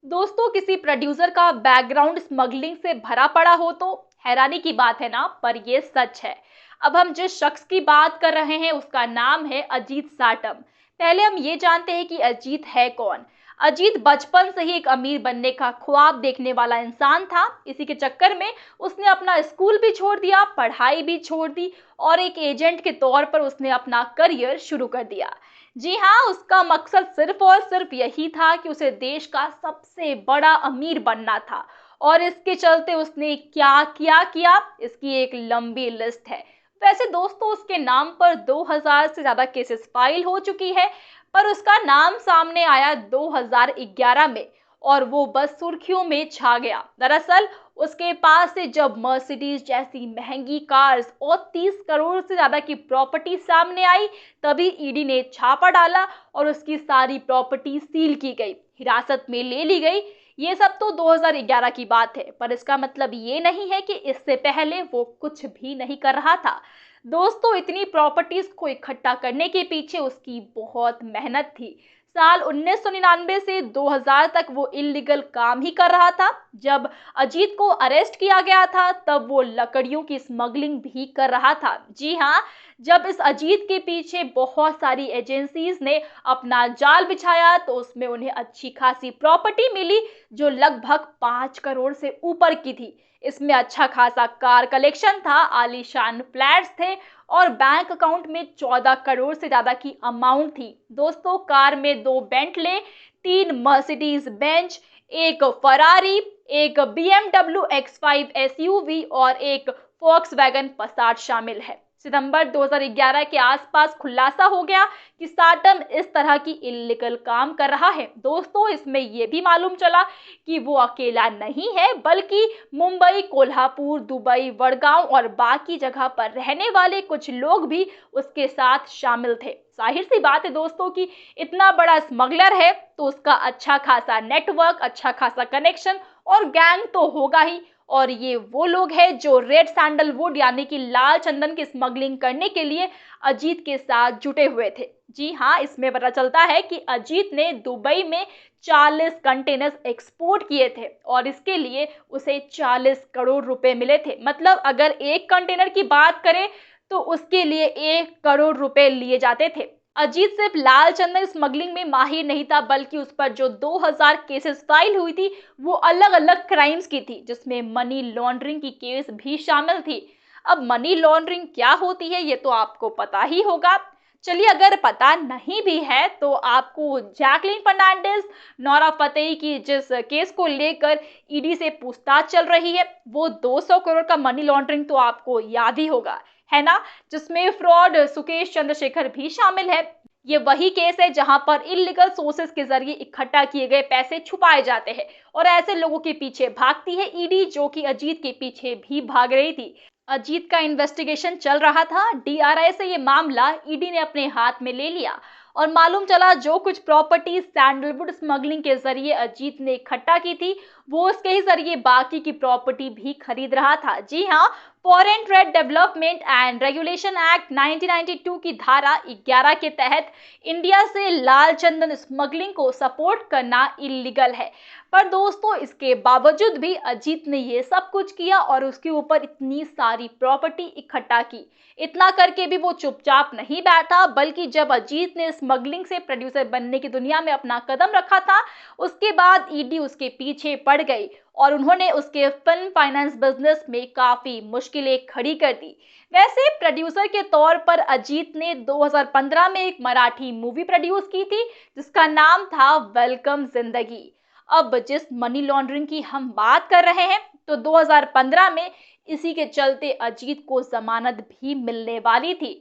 दोस्तों, किसी प्रोड्यूसर का बैकग्राउंड स्मगलिंग से भरा पड़ा हो तो हैरानी की बात है ना, पर ये सच है। अब हम जिस शख्स की बात कर रहे हैं उसका नाम है अजीत साटम। पहले हम ये जानते हैं कि अजीत है कौन। अजीत बचपन से ही एक अमीर बनने का ख्वाब देखने वाला इंसान था। इसी के चक्कर में उसने अपना स्कूल भी छोड़ दिया, पढ़ाई भी छोड़ दी और एक एजेंट के तौर पर उसने अपना करियर शुरू कर दिया। जी हाँ, उसका मकसद सिर्फ और सिर्फ यही था कि उसे देश का सबसे बड़ा अमीर बनना था। और इसके चलते उसने क्या किया इसकी एक लंबी लिस्ट है। वैसे दोस्तों, उसके नाम पर 2000 से ज्यादा केसेस फाइल हो चुकी है, पर उसका नाम सामने आया 2011 में और वो बस सुर्खियों में छा गया। दरअसल उसके पास से जब मर्सिडीज जैसी महंगी कार्स और 30 करोड़ से ज्यादा की प्रॉपर्टी सामने आई, तभी ईडी ने छापा डाला और उसकी सारी प्रॉपर्टी सील की गई, हिरासत में ले ली गई। ये सब तो 2011 की बात है, पर इसका मतलब ये नहीं है कि इससे पहले वो कुछ भी नहीं कर रहा था। दोस्तों, इतनी प्रॉपर्टीज को इकट्ठा करने के पीछे उसकी बहुत मेहनत थी। साल 1999 से 2000 तक वो इल्लीगल काम ही कर रहा था। जब अजीत को अरेस्ट किया गया था तब वो लकड़ियों की स्मगलिंग भी कर रहा था। जी हाँ, जब इस अजीत के पीछे बहुत सारी एजेंसीज ने अपना जाल बिछाया तो उसमें उन्हें अच्छी खासी प्रॉपर्टी मिली, जो लगभग 5 करोड़ से ऊपर की थी। इसमें अच्छा खासा कार कलेक्शन था, आलीशान फ्लैट्स थे और बैंक अकाउंट में 14 करोड़ से ज्यादा की अमाउंट थी। दोस्तों, कार में 2 बेंटले, 3 मर्सिडीज बेंच, एक फरारी, एक BMW X5 SUV और एक वैगन पसाट शामिल है। सितंबर 2011 के आसपास खुलासा हो गया कि साटम इस तरह की इल्लीगल काम कर रहा है। दोस्तों, इसमें यह भी मालूम चला कि वो अकेला नहीं है, बल्कि मुंबई, कोल्हापुर, दुबई, वडगांव और बाकी जगह पर रहने वाले कुछ लोग भी उसके साथ शामिल थे। जाहिर सी बात है दोस्तों कि इतना बड़ा स्मगलर है तो उसका अच्छा खासा नेटवर्क, अच्छा खासा कनेक्शन और गैंग तो होगा ही। और ये वो लोग हैं जो रेड सैंडलवुड यानी कि लाल चंदन की स्मगलिंग करने के लिए अजीत के साथ जुटे हुए थे। जी हाँ, इसमें पता चलता है कि अजीत ने दुबई में 40 कंटेनर्स एक्सपोर्ट किए थे और इसके लिए उसे 40 करोड़ रुपए मिले थे। मतलब अगर एक कंटेनर की बात करें तो उसके लिए 1 करोड़ रुपए लिए जाते थे। अजीत सिर्फ लाल चंदन स्मगलिंग में माहिर नहीं था, बल्कि उस पर जो 2000 केसेस फाइल हुई थी वो अलग अलग क्राइम्स की थी, जिसमें मनी लॉन्ड्रिंग की केस भी शामिल थी। अब मनी लॉन्ड्रिंग क्या होती है ये तो आपको पता ही होगा। चलिए, अगर पता नहीं भी है तो आपको जैकलीन फर्नांडिस, नोरा फतेही की जिस केस को लेकर ईडी से पूछताछ चल रही है, वो 200 करोड़ का मनी लॉन्ड्रिंग तो आपको याद ही होगा, है ना, जिसमें फ्रॉड सुकेश चंद्रशेखर भी शामिल है। ये वही केस है जहां पर इलीगल सोर्सेस के जरिए इकट्ठा किए गए पैसे छुपाए जाते हैं और ऐसे लोगों के पीछे भागती है ईडी, जो कि अजीत के पीछे भी भाग रही थी। अजीत का इन्वेस्टिगेशन चल रहा था, डीआरआई से ये मामला ईडी ने अपने हाथ में ले लिया और मालूम चला जो कुछ प्रॉपर्टी सैंडलवुड स्मगलिंग के जरिए अजीत ने इकट्ठा की थी वो उसके ही जरिए बाकी की प्रॉपर्टी भी खरीद रहा था। जी हाँ, foreign trade development and regulation act 1992 की धारा 11 के तहत इंडिया से लाल चंदन स्मगलिंग को सपोर्ट करना इलीगल है। पर दोस्तों, इसके बावजूद भी अजीत ने ये सब कुछ किया और उसके ऊपर इतनी सारी प्रॉपर्टी इकट्ठा की। इतना करके भी वो चुपचाप नहीं बैठा, बल्कि जब अजीत ने स्मगलिंग से प्रोड्यूसर बनने की दुनिया में अपना कदम रखा था, उसके बाद ईडी उसके पीछे पड़ गई और उन्होंने उसके फिल्म फाइनेंस बिजनेस में काफी मुश्किलें खड़ी कर दी। वैसे प्रोड्यूसर के तौर पर अजीत ने 2015 में एक मराठी मूवी प्रोड्यूस की थी जिसका नाम था वेलकम जिंदगी। अब जिस मनी लॉन्ड्रिंग की हम बात कर रहे हैं तो 2015 में इसी के चलते अजीत को जमानत भी मिलने वाली थी,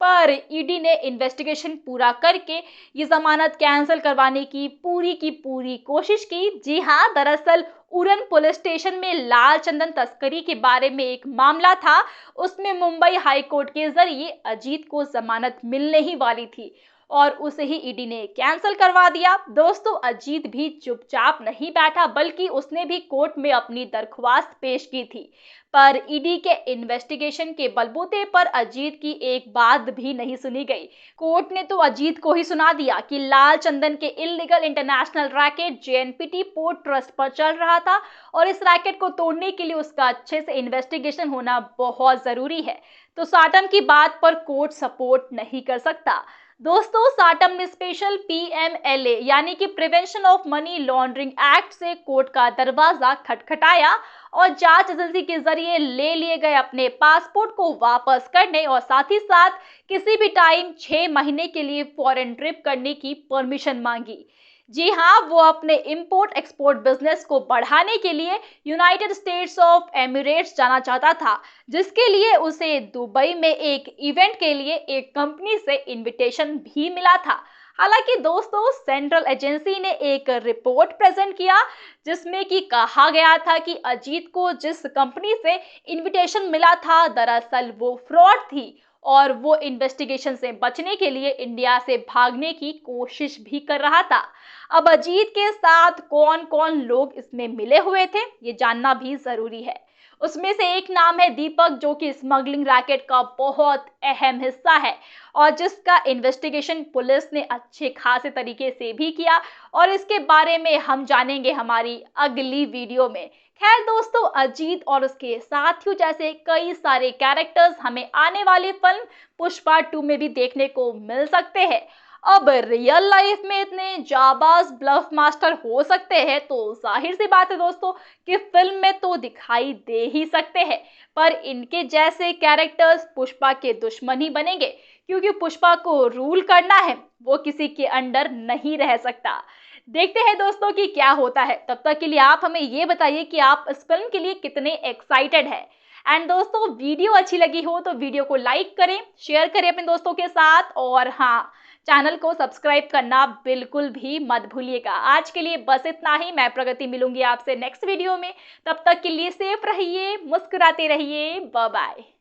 पर ईडी ने इन्वेस्टिगेशन पूरा करके ये जमानत कैंसिल करवाने की पूरी कोशिश की। जी हाँ, दरअसल उरन पुलिस स्टेशन में लाल चंदन तस्करी के बारे में एक मामला था, उसमें मुंबई हाई कोर्ट के जरिए अजीत को जमानत मिलने ही वाली थी। और उसे ही ईडी ने कैंसिल करवा दिया। दोस्तों, अजीत भी चुपचाप नहीं बैठा, बल्कि उसने भी कोर्ट में अपनी दरख्वास्त पेश की थी। पर ईडी के इन्वेस्टिगेशन के बलबूते पर अजीत की एक बात भी नहीं सुनी गई। कोर्ट ने तो अजीत को ही सुना दिया कि लाल चंदन के illegal international racket JNPT port trust पर चल रहा था और इस रैकेट को तोड़ने के लिए उसका अच्छे से इन्वेस्टिगेशन होना बहुत जरूरी है। तो साटम की बात पर कोर्ट सपोर्ट नहीं कर सकता। दोस्तों, साटम ने स्पेशल पीएमएलए यानी कि prevention of money laundering act से कोर्ट का दरवाजा खटखटाया और जांच एजेंसी के जरिए ले लिए गए अपने पासपोर्ट को वापस करने और साथ ही साथ किसी भी टाइम 6 महीने के लिए फॉरेन ट्रिप करने की परमिशन मांगी। जी हाँ, वो अपने इंपोर्ट एक्सपोर्ट बिजनेस को बढ़ाने के लिए यूनाइटेड स्टेट्स ऑफ एमिरेट्स जाना चाहता था, जिसके लिए उसे दुबई में एक इवेंट के लिए एक कंपनी से इनविटेशन भी मिला था। हालांकि दोस्तों, सेंट्रल एजेंसी ने एक रिपोर्ट प्रेजेंट किया जिसमें कि कहा गया था कि अजीत को जिस कंपनी से इनविटेशन मिला था, दरअसल वो फ्रॉड थी और वो इन्वेस्टिगेशन से बचने के लिए इंडिया से भागने की कोशिश भी कर रहा था। अब अजीत के साथ कौन कौन लोग इसमें मिले हुए थे, ये जानना भी जरूरी है। उसमें से एक नाम है दीपक, जो कि स्मगलिंग रैकेट का बहुत अहम हिस्सा है और जिसका इन्वेस्टिगेशन पुलिस ने अच्छे खासे तरीके से भी किया और इसके बारे में हम जानेंगे हमारी अगली वीडियो में। खैर दोस्तों, अजीत और उसके साथियों जैसे कई सारे कैरेक्टर्स हमें आने वाली फिल्म पुष्पा 2 में भी देखने को मिल सकते हैं। अब रियल लाइफ में इतने जाबाज ब्लफ मास्टर हो सकते हैं तो जाहिर सी बात है दोस्तों कि फिल्म में तो दिखाई दे ही सकते हैं, पर इनके जैसे कैरेक्टर्स पुष्पा के दुश्मन ही बनेंगे, क्योंकि पुष्पा को रूल करना है, वो किसी के अंडर नहीं रह सकता। देखते हैं दोस्तों कि क्या होता है। तब तक के लिए आप हमें ये बताइए कि आप इस फिल्म के लिए कितने एक्साइटेड हैं। एंड दोस्तों, वीडियो अच्छी लगी हो तो वीडियो को लाइक करें, शेयर करें अपने दोस्तों के साथ और हाँ, चैनल को सब्सक्राइब करना बिल्कुल भी मत भूलिएगा। आज के लिए बस इतना ही। मैं प्रगति मिलूंगी आपसे नेक्स्ट वीडियो में। तब तक के लिए सेफ रहिए, मुस्कुराते रहिए। Bye bye.